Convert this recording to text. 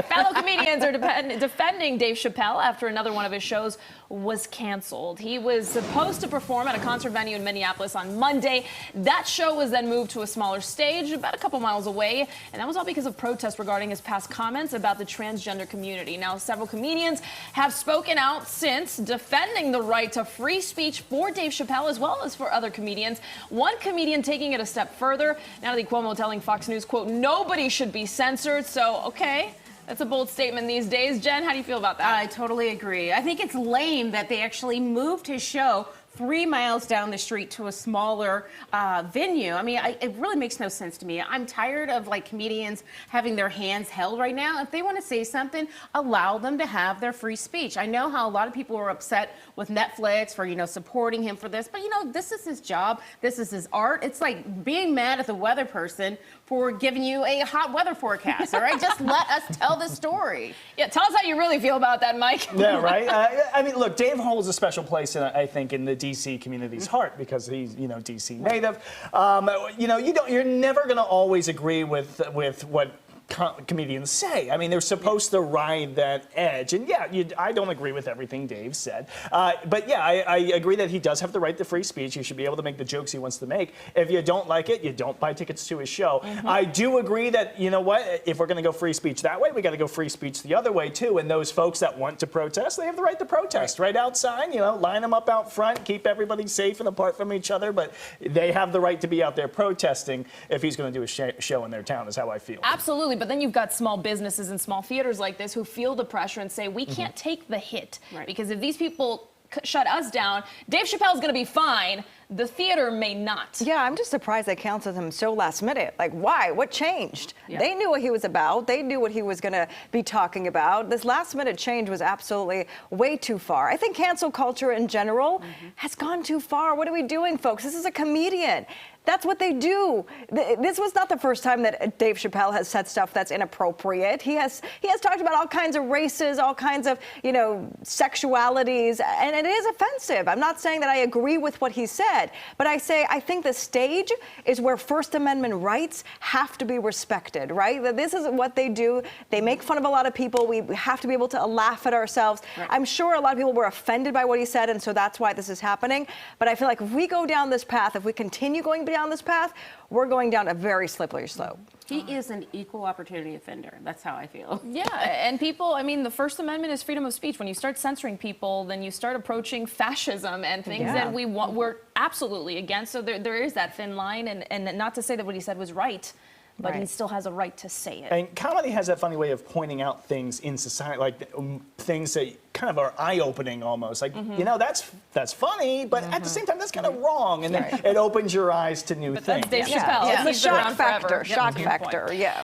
Fellow comedians are defending Dave Chappelle after another one of his shows was canceled. He was supposed to perform at a concert venue in Minneapolis on Monday. That show was then moved to a smaller stage about a couple miles away, and that was all because of protests regarding his past comments about the transgender community. Now, several comedians have spoken out since, defending the right to free speech for Dave Chappelle as well as for other comedians. One comedian taking it a step further, Natalie Cuomo telling Fox News, quote, "Nobody should be censored." So, okay. That's a bold statement these days. Jen, how do you feel about that? I totally agree. I think it's lame that they actually moved his show 3 miles down the street to a smaller venue. I mean, it really makes no sense to me. I'm tired of comedians having their hands held right now. If they want to say something, allow them to have their free speech. I know how a lot of people are upset with Netflix for, supporting him for this, but this is his job. This is his art. It's like being mad at the weather person for giving you a hot weather forecast, all right? Just let us tell the story. Yeah, tell us how you really feel about that, Mike. Yeah, right? I mean, look, Dave holds a special place, I think, in the D.C. community's heart because he's, D.C. native. You're never going to always agree with what comedians say. I mean, they're supposed to ride that edge. And yeah, I don't agree with everything Dave said. But yeah, I agree that he does have the right to free speech. He should be able to make the jokes he wants to make. If you don't like it, you don't buy tickets to his show. I do agree that, if we're going to go free speech that way, we got to go free speech the other way too. And those folks that want to protest, they have the right to protest right outside, line them up out front, keep everybody safe and apart from each other. But they have the right to be out there protesting if he's going to do a show in their town, is how I feel. Absolutely. But then you've got small businesses and small theaters like this who feel the pressure and say, we can't take the hit. Right. Because if these people shut us down, Dave Chappelle's going to be fine. The theater may not. Yeah, I'm just surprised they canceled him so last minute. Like, why? What changed? Yeah. They knew what he was about. They knew what he was going to be talking about. This last minute change was absolutely way too far. I think cancel culture in general has gone too far. What are we doing, folks? This is a comedian. That's what they do. This was not the first time that Dave Chappelle has said stuff that's inappropriate. He has talked about all kinds of races, all kinds of, sexualities, and it is offensive. I'm not saying that I agree with what he said, but I think the stage is where First Amendment rights have to be respected, right? That this is what they do. They make fun of a lot of people. We have to be able to laugh at ourselves. Right. I'm sure a lot of people were offended by what he said, and so that's why this is happening. But I feel like if we go down this path, if we continue going down this path, we're going down a very slippery slope. He is an equal opportunity offender. That's how I feel. Yeah, and people, the First Amendment is freedom of speech. When you start censoring people, then you start approaching fascism and things that we're absolutely against. So there is that thin line, and not to say that what he said was right, but he still has a right to say it. And comedy has that funny way of pointing out things in society, like things that kind of are eye-opening almost. Like, that's funny, but at the same time, that's kind of wrong. And then it opens your eyes to new things. That's Dave Chappelle. It's the shock factor. Shock factor, yeah.